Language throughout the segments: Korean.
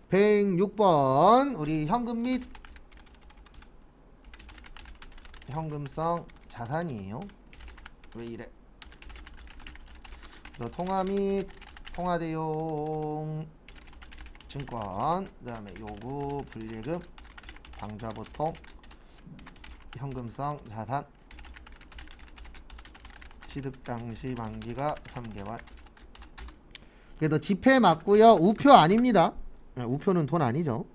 106번 우리 현금 및 현금성 자산이에요. 왜 이래? 통화 및 통화 대용 증권, 그 다음에 요구 불예금, 당좌보통, 현금성 자산, 취득 당시 만기가 3개월. 그래도 지폐 맞고요. 우표 아닙니다. 우표는 돈 아니죠.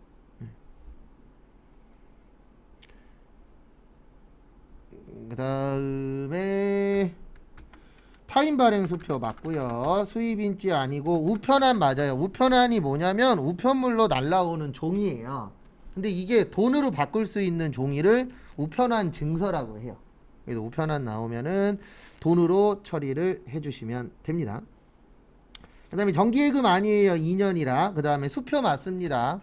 그 다음에 타인 발행 수표 맞고요. 수입인지 아니고 우편안 맞아요. 우편안이 뭐냐면 우편물로 날라오는 종이에요. 근데 이게 돈으로 바꿀 수 있는 종이를 우편안 증서라고 해요. 그래서 우편안 나오면은 돈으로 처리를 해주시면 됩니다. 그 다음에 정기예금 아니에요. 2년이라. 그 다음에 수표 맞습니다.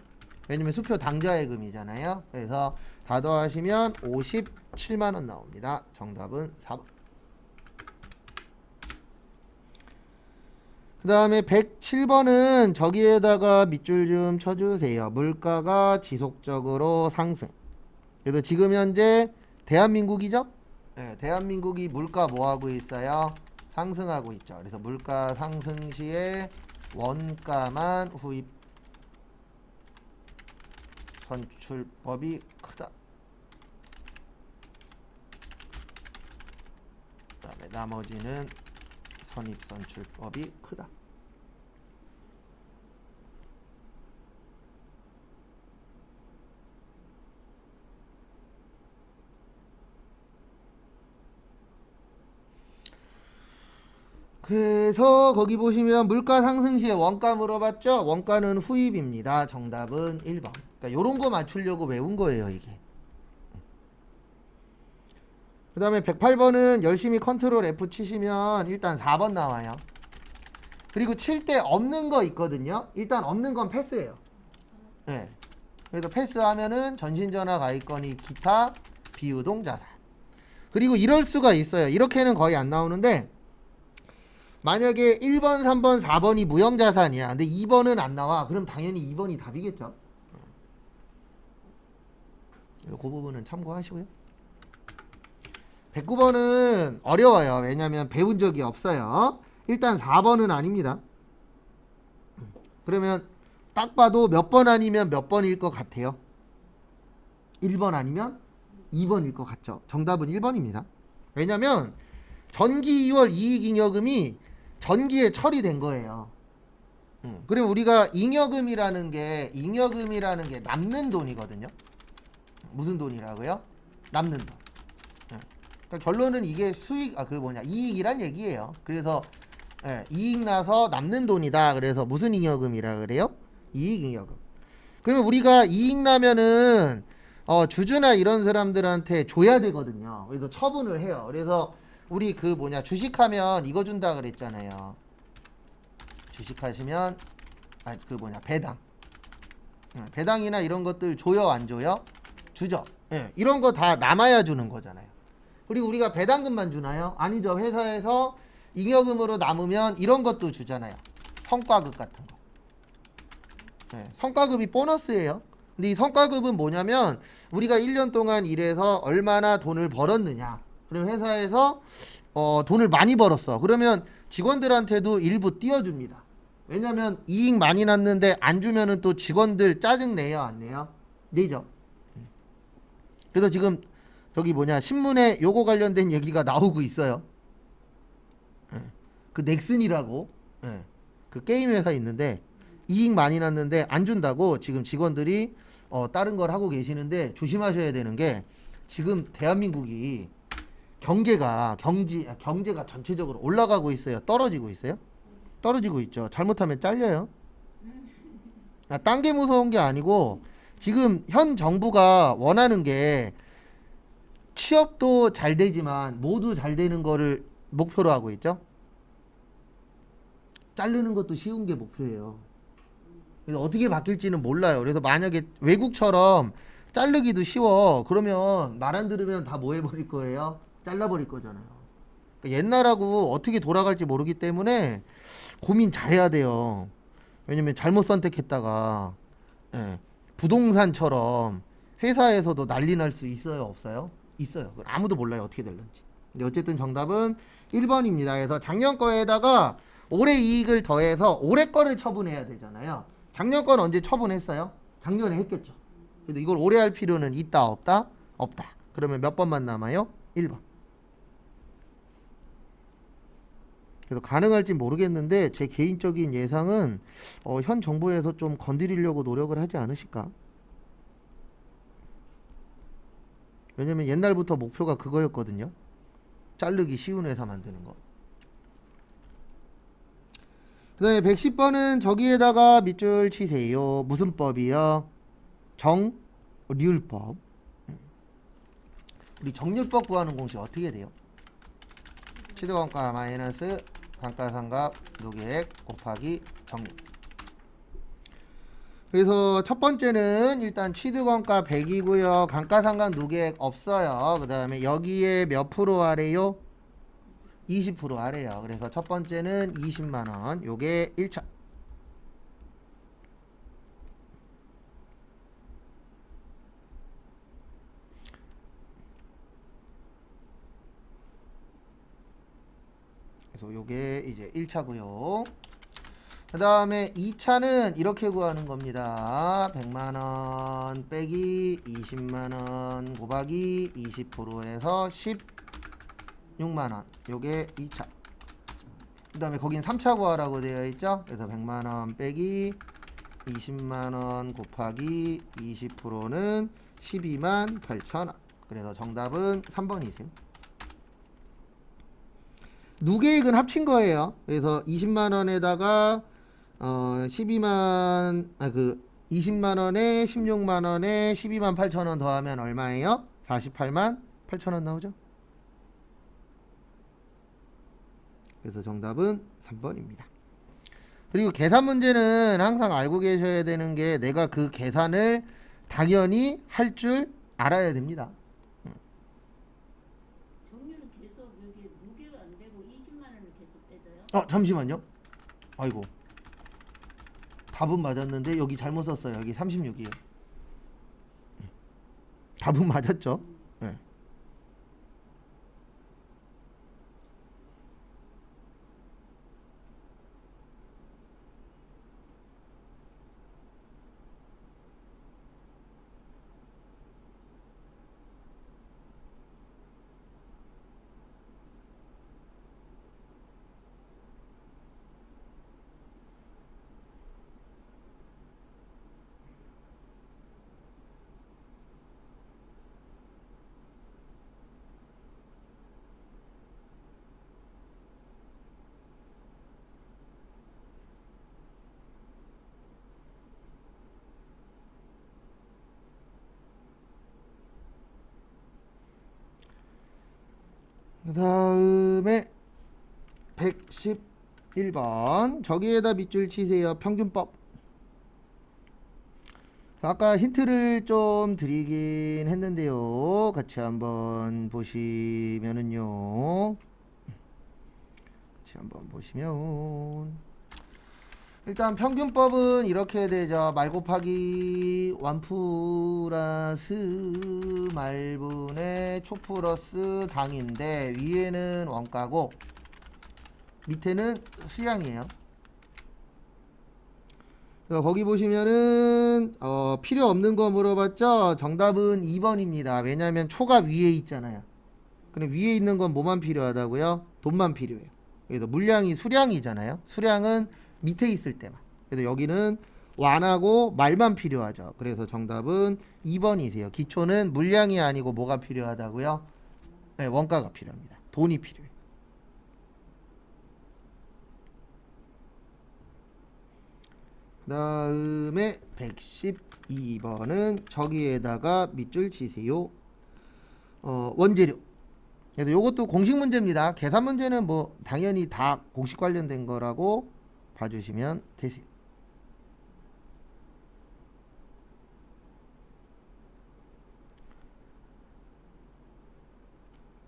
왜냐면 수표 당좌예금이잖아요. 그래서 다 더하시면 57만원 나옵니다. 정답은 4번. 그 다음에 107번은 저기에다가 밑줄 좀 쳐주세요. 물가가 지속적으로 상승. 그래서 지금 현재 대한민국이죠? 네, 대한민국이 물가 뭐하고 있어요? 상승하고 있죠. 그래서 물가 상승 시에 원가만 후입 선출법이 크다. 그 다음에 나머지는 선입 선출법이 크다. 그래서 거기 보시면 물가 상승 시에 원가 물어봤죠? 원가는 후입입니다. 정답은 1번. 그러니까 요런 거 맞추려고 외운 거예요, 이게. 그 다음에 108번은 열심히 컨트롤 F 치시면 일단 4번 나와요. 그리고 칠 때 없는 거 있거든요. 일단 없는 건 패스예요. 네. 그래서 패스하면은 전신전화 가입건이 기타 비유동 자산. 그리고 이럴 수가 있어요. 이렇게는 거의 안 나오는데 만약에 1번, 3번, 4번이 무형자산이야. 근데 2번은 안 나와. 그럼 당연히 2번이 답이겠죠. 그 부분은 참고하시고요. 109번은 어려워요. 왜냐면 배운 적이 없어요. 일단 4번은 아닙니다. 그러면 딱 봐도 몇 번 아니면 몇 번일 것 같아요? 1번 아니면 2번일 것 같죠? 정답은 1번입니다. 왜냐면 전기 2월 이익잉여금이 전기에 처리된 거예요. 그리고 우리가 잉여금이라는 게 남는 돈이거든요. 무슨 돈이라고요? 남는 돈. 그러니까 결론은 이게 수익, 이익이란 얘기예요. 그래서 이익 나서 남는 돈이다. 그래서 무슨 잉여금이라 그래요? 이익잉여금. 그러면 우리가 이익 나면은 주주나 이런 사람들한테 줘야 되거든요. 그래서 처분을 해요. 그래서 우리 주식하면 이거 준다 그랬잖아요. 주식하시면 배당. 배당이나 이런 것들 줘요, 안 줘요? 주죠. 이런 거 다 남아야 주는 거잖아요. 그리고 우리가 배당금만 주나요? 아니죠. 회사에서 잉여금으로 남으면 이런 것도 주잖아요. 성과급 같은 거. 성과급이 보너스예요. 근데 이 성과급은 뭐냐면 우리가 1년 동안 일해서 얼마나 돈을 벌었느냐. 그럼 회사에서 돈을 많이 벌었어. 그러면 직원들한테도 일부 띄워줍니다. 왜냐면 이익 많이 났는데 안 주면은 또 직원들 짜증 내요, 안 내요? 내죠. 그래서 지금 신문에 요거 관련된 얘기가 나오고 있어요. 그 넥슨이라고 그 게임 회사 있는데 이익 많이 났는데 안 준다고 지금 직원들이 다른 걸 하고 계시는데 조심하셔야 되는 게 지금 대한민국이 경제가 전체적으로 올라가고 있어요? 떨어지고 있어요? 떨어지고 있죠. 잘못하면 잘려요. 딴 게 무서운 게 아니고 지금 현 정부가 원하는 게 취업도 잘 되지만 모두 잘 되는 거를 목표로 하고 있죠. 자르는 것도 쉬운 게 목표예요. 그래서 어떻게 바뀔지는 몰라요. 그래서 만약에 외국처럼 자르기도 쉬워. 그러면 말 안 들으면 다 뭐 해버릴 거예요? 잘라버릴 거잖아요. 그러니까 옛날하고 어떻게 돌아갈지 모르기 때문에 고민 잘해야 돼요. 왜냐면 잘못 선택했다가 예, 부동산처럼 회사에서도 난리 날 수 있어요, 없어요? 있어요. 그걸 아무도 몰라요, 어떻게 될런지. 근데 어쨌든 정답은 1번입니다. 그래서 작년 거에다가 올해 이익을 더해서 올해 거를 처분해야 되잖아요. 작년 건 언제 처분했어요? 작년에 했겠죠. 그래도 이걸 올해 할 필요는 있다, 없다? 없다. 그러면 몇 번만 남아요? 1번. 그래서 가능할지 모르겠는데 제 개인적인 예상은 현 정부에서 좀 건드리려고 노력을 하지 않으실까? 왜냐면 옛날부터 목표가 그거였거든요. 자르기 쉬운 회사 만드는 거. 그 다음에 110번은 저기에다가 밑줄 치세요. 무슨 법이요? 정률법. 우리 정률법 구하는 공식 어떻게 돼요? 취득원가 마이너스 감가상각 누계액 곱하기 정률. 그래서 첫 번째는 일단 취득원가 100이고요. 감가상각 누계액 없어요. 그 다음에 여기에 몇 프로 아래요? 20% 아래요. 그래서 첫 번째는 20만원. 요게 1차. 그래서 요게 이제 1차고요. 그 다음에 2차는 이렇게 구하는 겁니다. 100만원 빼기 20만원 곱하기 20%에서 16만원. 요게 2차. 그 다음에 거긴 3차 구하라고 되어 있죠. 그래서 100만원 빼기 20만원 곱하기 20%는 12만 8천원. 그래서 정답은 3번이세요. 누계액은 합친 거예요. 그래서 20만원에다가 20만원에 16만원에 12만 8천원 더하면 얼마예요? 48만 8천원 나오죠. 그래서 정답은 3번입니다. 그리고 계산 문제는 항상 알고 계셔야 되는 게 내가 그 계산을 당연히 할 줄 알아야 됩니다. 정률은 계속 여기 무게가 안 되고 20만 원을 계속 빼줘요? 잠시만요. 아이고. 답은 맞았는데 여기 잘못 썼어요. 여기 36이에요. 답은 맞았죠? 네. 그 다음에 111번 저기에다 밑줄 치세요. 평균법. 아까 힌트를 좀 드리긴 했는데요. 같이 한번 보시면은요. 같이 한번 보시면 일단 평균법은 이렇게 되죠. 말 곱하기 완 플러스 말분의 초 플러스 당인데 위에는 원가고 밑에는 수량이에요. 거기 보시면은 필요 없는 거 물어봤죠. 정답은 2번입니다. 왜냐하면 초가 위에 있잖아요. 근데 위에 있는 건 뭐만 필요하다고요? 돈만 필요해요. 그래서 물량이 수량이잖아요. 수량은 밑에 있을 때만. 그래서 여기는 완하고 말만 필요하죠. 그래서 정답은 2번이세요. 기초는 물량이 아니고 뭐가 필요하다고요? 네, 원가가 필요합니다. 돈이 필요해요. 그 다음에 112번은 저기에다가 밑줄 치세요. 원재료. 그래서 이것도 공식 문제입니다. 계산 문제는 뭐 당연히 다 공식 관련된 거라고 봐주시면 되세요.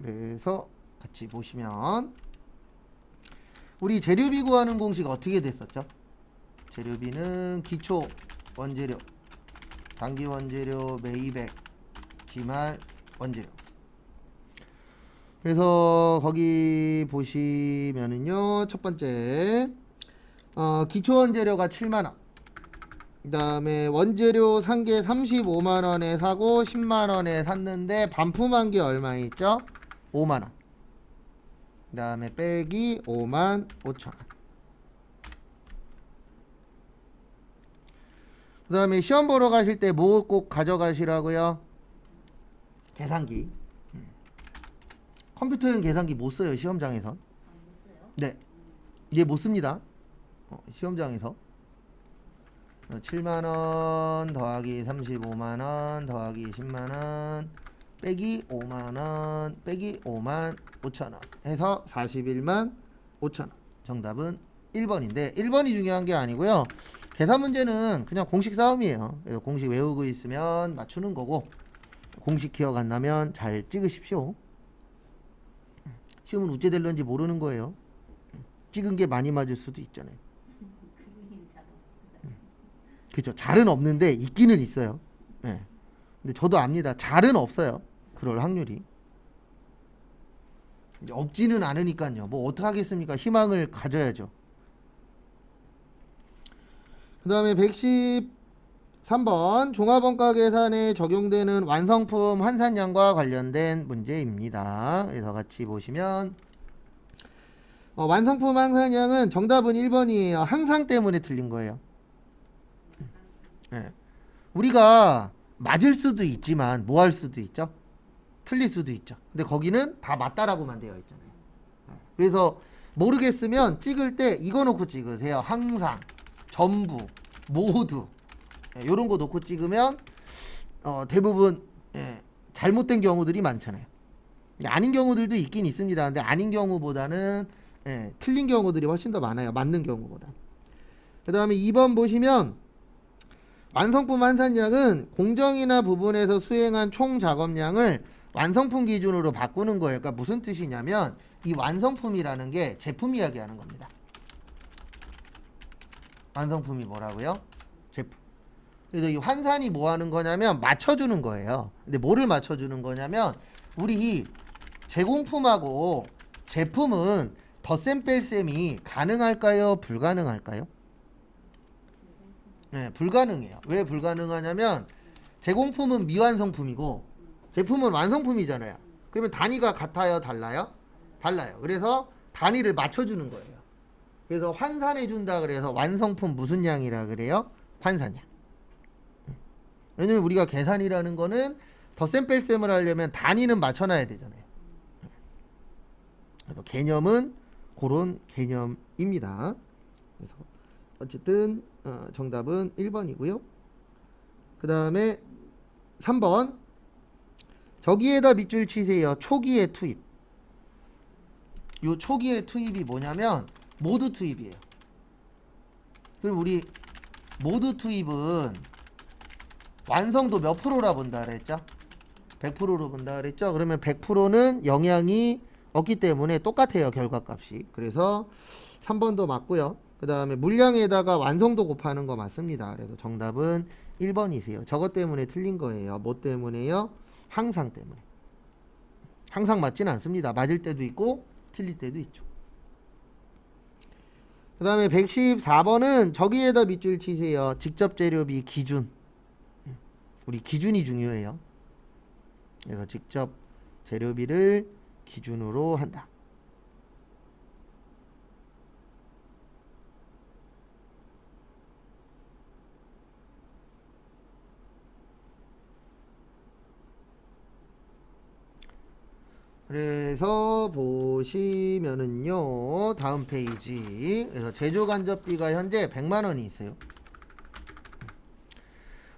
그래서 같이 보시면 우리 재료비 구하는 공식 어떻게 됐었죠? 재료비는 기초 원재료 단기 원재료 매입액 기말 원재료. 그래서 거기 보시면은요, 첫 번째 기초 원재료가 7만 원. 그다음에 원재료 산 게 35만 원에 사고 10만 원에 샀는데 반품한 게 얼마 있죠? 5만 원. 그다음에 빼기 5만 5천 원. 그다음에 시험 보러 가실 때 뭐 꼭 가져가시라고요? 계산기. 컴퓨터용 계산기 못 써요, 시험장에서. 안 됐어요? 네, 얘 못 씁니다. 시험장에서 7만원 더하기 35만원 더하기 10만원 빼기 5만원 빼기 5만 5천원 해서 41만 5천원. 정답은 1번인데 1번이 중요한 게 아니고요, 계산 문제는 그냥 공식 싸움이에요. 그래서 공식 외우고 있으면 맞추는 거고, 공식 기억 안 나면 잘 찍으십시오. 시험은 어째 될런지 모르는 거예요. 찍은 게 많이 맞을 수도 있잖아요. 그림이 잡았습니다. 그죠? 잘은 없는데 있기는 있어요. 예. 근데 저도 압니다. 잘은 없어요. 그럴 확률이. 이제 없지는 않으니까요. 뭐 어떡하겠습니까? 희망을 가져야죠. 그 다음에 113번 종합원가 계산에 적용되는 완성품 환산량과 관련된 문제입니다. 그래서 같이 보시면 완성품 환산량은 정답은 1번이에요. 항상 때문에 틀린 거예요. 네. 우리가 맞을 수도 있지만 뭐 할 수도 있죠? 틀릴 수도 있죠. 근데 거기는 다 맞다라고만 되어 있잖아요. 그래서 모르겠으면 찍을 때 이거 놓고 찍으세요. 항상, 전부, 모두 이런 거 놓고 찍으면 대부분 잘못된 경우들이 많잖아요. 아닌 경우들도 있긴 있습니다. 근데 아닌 경우보다는 틀린 경우들이 훨씬 더 많아요. 맞는 경우보다. 그 다음에 2번 보시면 완성품 환산량은 공정이나 부분에서 수행한 총 작업량을 완성품 기준으로 바꾸는 거예요. 그러니까 무슨 뜻이냐면 이 완성품이라는 게 제품 이야기하는 겁니다. 완성품이 뭐라고요? 제품. 그래서 이 환산이 뭐 하는 거냐면 맞춰주는 거예요. 근데 뭐를 맞춰주는 거냐면 우리 제공품하고 제품은 덧셈 뺄셈이 가능할까요? 불가능할까요? 네, 불가능해요. 왜 불가능하냐면 제공품은 미완성품이고 제품은 완성품이잖아요. 그러면 단위가 같아요? 달라요? 달라요. 그래서 단위를 맞춰주는 거예요. 그래서 환산해 준다 그래서 완성품 무슨 양이라 그래요? 환산량. 왜냐면 우리가 계산이라는 거는 덧셈 뺄셈을 하려면 단위는 맞춰놔야 되잖아요. 그래서 개념은 그런 개념입니다. 그래서 어쨌든 정답은 1번이고요. 그 다음에 3번 저기에다 밑줄 치세요. 초기의 투입. 요 초기의 투입이 뭐냐면 모두 투입이에요. 그럼 우리 모두 투입은 완성도 몇 프로라 본다 그랬죠? 100%로 본다 그랬죠? 그러면 100%는 영향이 없기 때문에 똑같아요, 결과값이. 그래서 3번도 맞고요. 그 다음에 물량에다가 완성도 곱하는 거 맞습니다. 그래서 정답은 1번이세요. 저것 때문에 틀린 거예요. 뭐 때문에요? 항상 때문에. 항상 맞지는 않습니다. 맞을 때도 있고 틀릴 때도 있죠. 그 다음에 114번은 저기에다 밑줄 치세요. 직접 재료비 기준. 우리 기준이 중요해요. 그래서 직접 재료비를 기준으로 한다. 그래서 보시면은요, 다음 페이지. 그래서 제조 간접비가 현재 100만 원이 있어요.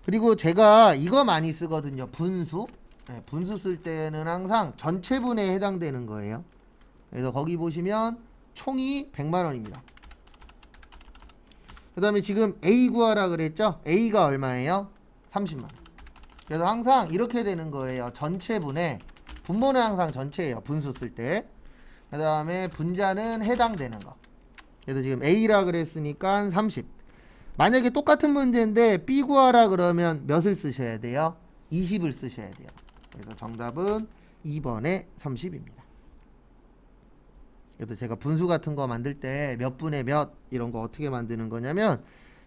그리고 제가 이거 많이 쓰거든요. 분수. 네, 분수 쓸 때는 항상 전체분에 해당되는 거예요. 그래서 거기 보시면 총이 100만 원입니다. 그 다음에 지금 A 구하라 그랬죠? A가 얼마예요? 30만 원. 그래서 항상 이렇게 되는 거예요. 전체분에, 분모는 항상 전체예요. 분수 쓸 때. 그 다음에 분자는 해당되는 거. 그래서 지금 A라 그랬으니까 30. 만약에 똑같은 문제인데 B 구하라 그러면 몇을 쓰셔야 돼요? 20을 쓰셔야 돼요. 그래서 정답은 2번에 30입니다. 그래서 제가 분수 같은 거 만들 때 몇 분의 몇 이런 거 어떻게 만드는 거냐면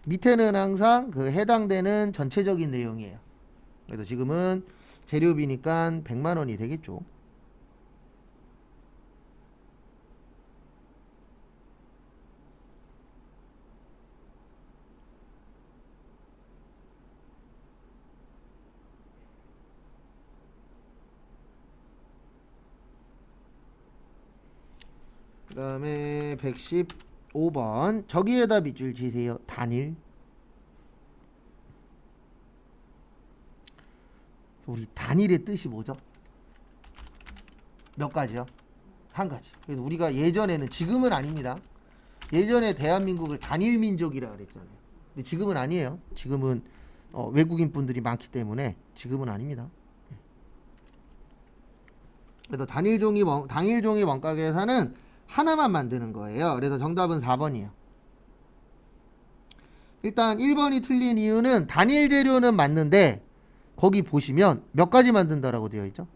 밑에는 항상 그 해당되는 전체적인 내용이에요. 그래서 지금은 재료비니까 100만 원이 되겠죠. 그 다음에 115번 저기에다 밑줄 지세요. 단일. 우리 단일의 뜻이 뭐죠? 몇 가지요? 한 가지. 그래서 우리가 예전에는, 지금은 아닙니다. 예전에 대한민국을 단일민족이라 그랬잖아요. 근데 지금은 아니에요. 지금은 외국인 분들이 많기 때문에 지금은 아닙니다. 그래서 단일종이 원가 계산은 하나만 만드는 거예요. 그래서 정답은 4번이에요. 일단 1번이 틀린 이유는 단일 재료는 맞는데 거기 보시면 몇 가지 만든다라고 되어 있죠.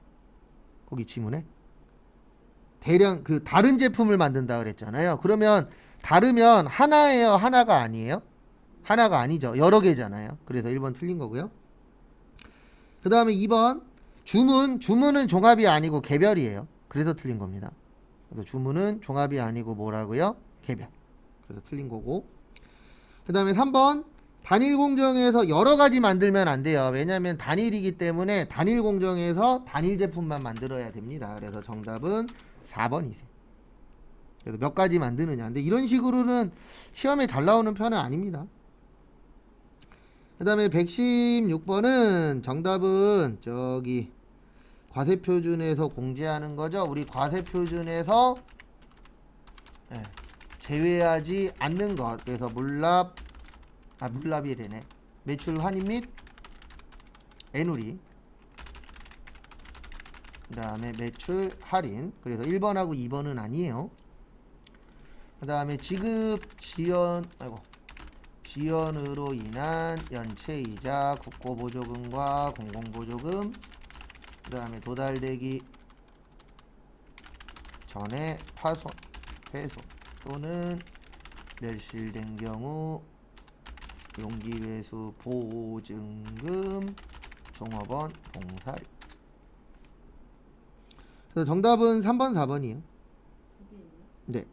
거기 지문에 대량 그 다른 제품을 만든다 그랬잖아요. 그러면 다르면 하나예요, 하나가 아니에요? 하나가 아니죠. 여러 개잖아요. 그래서 1번 틀린 거고요. 그 다음에 2번 주문은 종합이 아니고 개별이에요. 그래서 틀린 겁니다. 그래서 주문은 종합이 아니고 뭐라고요? 개별. 그래서 틀린 거고. 그 다음에 3번 단일 공정에서 여러 가지 만들면 안 돼요. 왜냐하면 단일이기 때문에 단일 공정에서 단일 제품만 만들어야 됩니다. 그래서 정답은 4번이세요. 그래서 몇 가지 만드느냐. 근데 이런 식으로는 시험에 잘 나오는 편은 아닙니다. 그 다음에 116번은 정답은 저기 과세표준에서 공제하는 거죠. 우리 과세표준에서 제외하지 않는 것. 그래서 물납이래네. 매출 환입 및 애누리. 그 다음에 매출 할인. 그래서 1번하고 2번은 아니에요. 그 다음에 지연으로 인한 연체이자 국고보조금과 공공보조금. 그 다음에 도달되기 전에 파손, 훼손 또는 멸실된 경우 용기회수 보증금, 종업원 봉사료. 그래서 정답은 3번, 4번이에요. 네.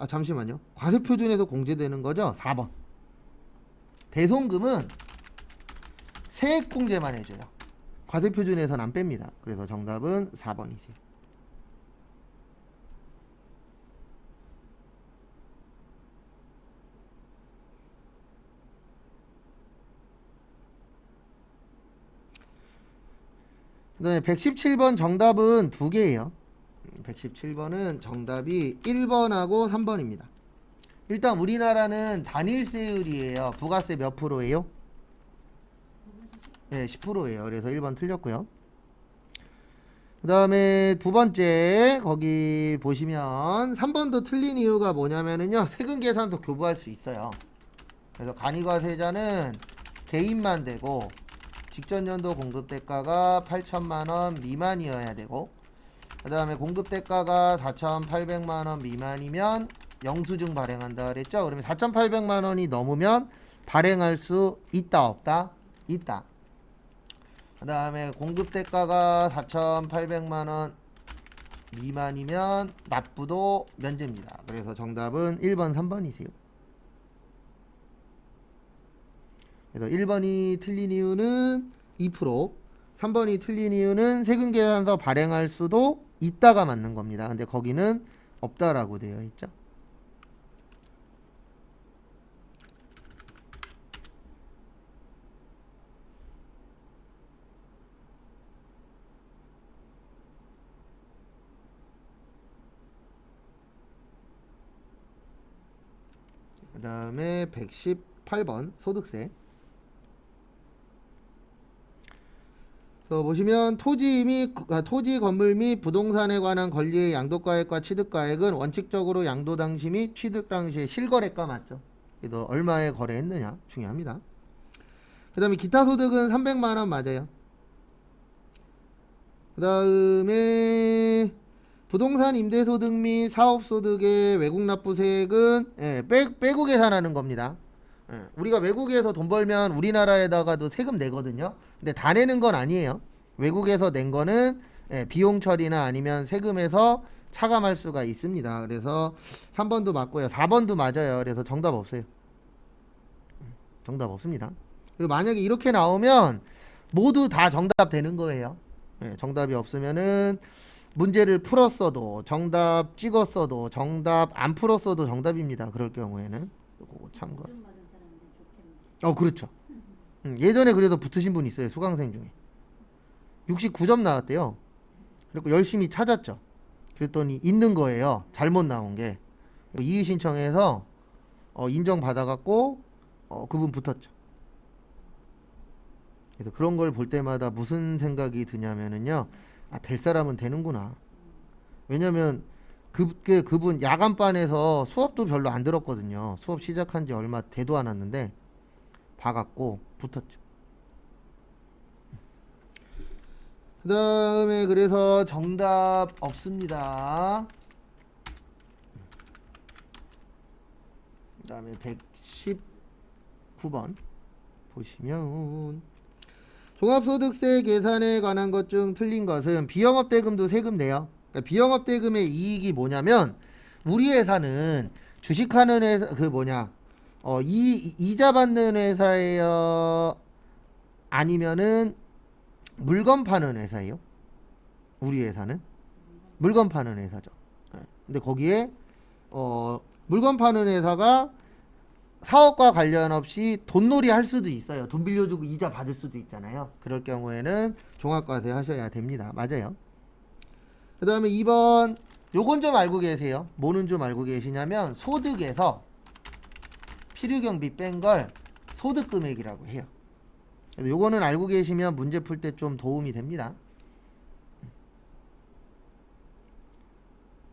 잠시만요. 과세표준에서 공제되는 거죠? 4번. 대손금은 세액공제만 해줘요. 과세표준에서는 안 뺍니다. 그래서 정답은 4번이세요. 그 다음에 117번 정답은 두 개예요. 117번은 정답이 1번하고 3번입니다. 일단 우리나라는 단일세율이에요. 부가세 몇 프로예요? 네, 10%예요. 그래서 1번 틀렸고요. 그 다음에 두 번째 거기 보시면 3번도 틀린 이유가 뭐냐면은요, 세금계산서 교부할 수 있어요. 그래서 간이과세자는 개인만 되고 직전연도 공급대가가 8천만원 미만이어야 되고, 그 다음에 공급대가가 4,800만원 미만이면 영수증 발행한다 그랬죠. 그러면 4,800만원이 넘으면 발행할 수 있다 없다? 있다. 그 다음에 공급대가가 4,800만원 미만이면 납부도 면제입니다. 그래서 정답은 1번, 3번이세요. 그래서 1번이 틀린 이유는 2%, 3번이 틀린 이유는 세금계산서 발행할 수도 있다가 맞는 겁니다. 근데 거기는 없다라고 되어 있죠. 그 다음에 118번 소득세. 보시면 토지 건물 및 부동산에 관한 권리의 양도가액과 취득가액은 원칙적으로 양도 당시 및 취득 당시의 실거래가 맞죠? 그래서 얼마에 거래했느냐 중요합니다. 그 다음에 기타 소득은 300만 원 맞아요. 그 다음에 부동산 임대소득 및 사업소득의 외국 납부세액은 빼고 계산하는 겁니다. 우리가 외국에서 돈 벌면 우리나라에다가도 세금 내거든요. 근데 다 내는 건 아니에요. 외국에서 낸 거는 비용 처리나 아니면 세금에서 차감할 수가 있습니다. 그래서 3번도 맞고요. 4번도 맞아요. 그래서 정답 없어요. 정답 없습니다. 그리고 만약에 이렇게 나오면 모두 다 정답 되는 거예요. 정답이 없으면은 문제를 풀었어도 정답 찍었어도 정답 안 풀었어도 정답입니다. 그럴 경우에는 그거 참고. 좀 받은 사람인데 좋겠네. 그렇죠. 예전에 그래서 붙으신 분 있어요. 수강생 중에 69점 나왔대요. 그리고 열심히 찾았죠. 그랬더니 있는 거예요. 잘못 나온 게. 이의 신청해서 인정받아갖고 그분 붙었죠. 그래서 그런 걸 볼 때마다 무슨 생각이 드냐면은요, 될 사람은 되는구나. 왜냐면 그분 야간반에서 수업도 별로 안 들었거든요. 수업 시작한 지 얼마 되도 않았는데 봐갖고 붙었죠. 그 다음에 그래서 정답 없습니다. 그 다음에 119번 보시면 종합소득세 계산에 관한 것 중 틀린 것은 비영업대금도 세금 내요. 그러니까 비영업대금의 이익이 뭐냐면 우리 회사는 주식하는 회사 이자 받는 회사예요? 아니면은 물건 파는 회사예요? 우리 회사는 물건 파는 회사죠. 근데 거기에 물건 파는 회사가 사업과 관련 없이 돈놀이 할 수도 있어요. 돈 빌려주고 이자 받을 수도 있잖아요. 그럴 경우에는 종합과세 하셔야 됩니다. 맞아요. 그 다음에 2번 요건 좀 알고 계세요. 뭐는 좀 알고 계시냐면 소득에서 필요경비 뺀 걸 소득금액이라고 해요. 그래서 요거는 알고 계시면 문제 풀 때 좀 도움이 됩니다.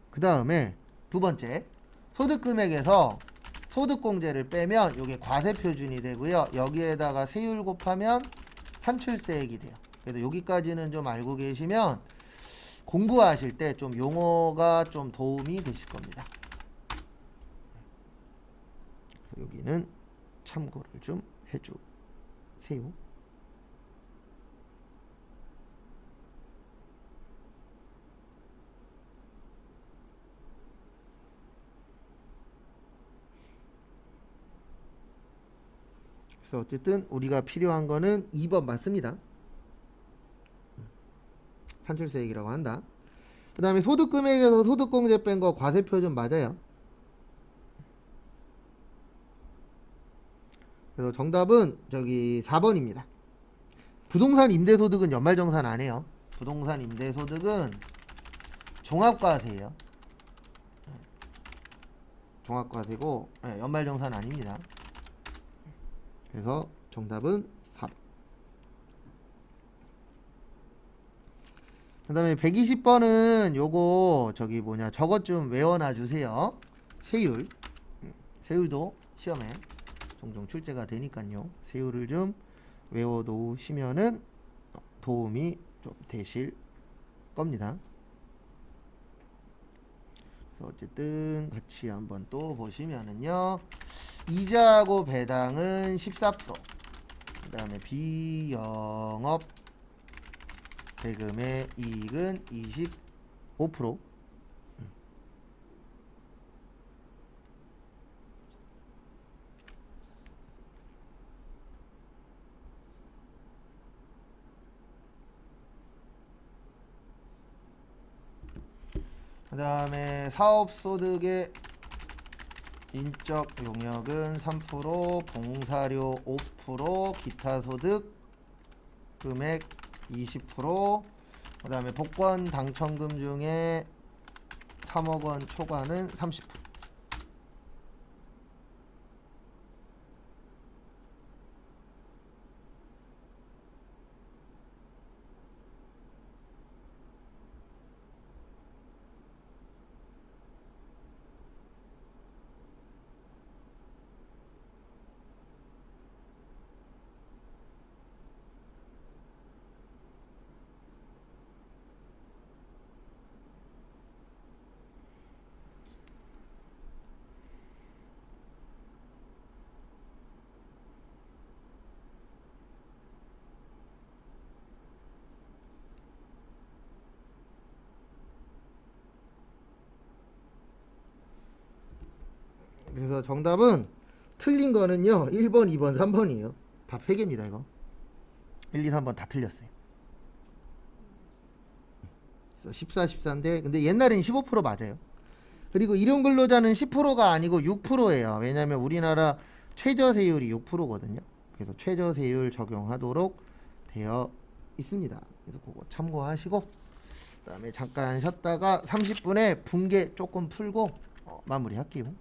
그 다음에 두 번째 소득금액에서 소득공제를 빼면 이게 과세표준이 되고요. 여기에다가 세율 곱하면 산출세액이 돼요. 그래서 여기까지는 좀 알고 계시면 공부하실 때 좀 용어가 좀 도움이 되실 겁니다. 그래서 여기는 참고를 좀 해주세요. 그래서 어쨌든 우리가 필요한 거는 2번 맞습니다. 산출세액이라고 한다. 그 다음에 소득금액에서 소득공제 뺀 거 과세표준 맞아요. 그래서 정답은 저기 4번입니다. 부동산 임대소득은 연말정산 안 해요. 부동산 임대소득은 종합과세예요. 종합과세고 연말정산 아닙니다. 그래서 정답은 4번. 그 다음에 120번은 요거 저것 좀 외워놔 주세요. 세율. 세율도 시험에 종종 출제가 되니까요. 세율을 좀 외워 놓으시면은 도움이 좀 되실 겁니다. 그래서 어쨌든 같이 한번 또 보시면은요. 이자하고 배당은 14%. 그 다음에 비영업 대금의 이익은 25%. 그 다음에 사업소득의 인적 용역은 3%, 봉사료 5%, 기타소득 금액 20%, 그 다음에 복권 당첨금 중에 3억 원 초과는 30%. 정답은 틀린 거는요 1번, 2번, 3번이에요. 답 3개입니다. 이거 1, 2, 3번 다 틀렸어요. 그래서 14, 14인데 근데 옛날엔 15% 맞아요. 그리고 일용 근로자는 10%가 아니고 6%예요. 왜냐하면 우리나라 최저세율이 6%거든요. 그래서 최저세율 적용하도록 되어 있습니다. 그래서 그거 참고하시고 그다음에 잠깐 쉬었다가 30분에 분계 조금 풀고 마무리할게요.